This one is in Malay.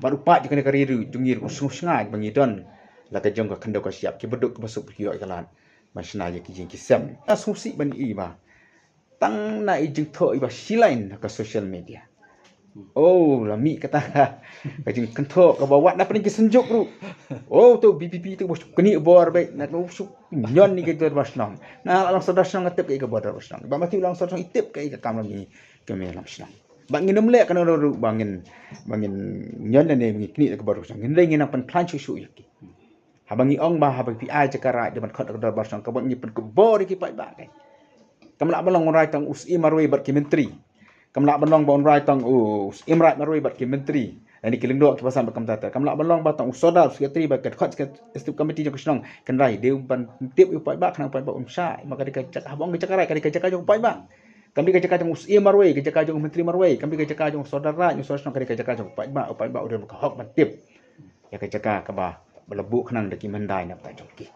baru pak je kena kariru jungir usung sengai bangi don la ka jong ka khando ka siap ki beduk masuk ki yo ikalan masna je ki jing ki sem asumsi ban i ba tang na i jing tho i ba silain ka social media. Oh, lami kata ka jing kan tho ka bawa na paling ki senjuk ru. Oh tu BPP tu bos keni bor baik na tu su nyon ni ke tu basnam. Na lang sada sang atep ke bor basnam. Ba mati lang sada sang itep ke kam ni ke me lam snam. Bangin nemle kan ru bangin nyon ne ni kni ke bor basnam. Ngin ngin pan plan su su yaki. Habangi ong ba habangi ai cakara de ban khot ke basnam ka bangi pan ke bor ki pai ba kai. Kamla balong rai tang us imarwe bat ki menteri. Kamla balong bon rai tang us imrat marwe bat ki menteri. Ini kiling dok kipasan bakam tata. Kamla balong batang usoda sekretari bakat khot setiap komiti jong kesnong kan rai dia ban tiap upai ba kena upai ba umsa maka dikacak habang dicakar kan dikacak jong upai ba. Kami dikacak jong us imarwe dikacak jong menteri marwe kami dikacak jong saudara jong saudara kan dikacak jong upai ba udah hok ban tiap. Ya kacak ka ba belebu kenang deki mendai nak ta jong ki.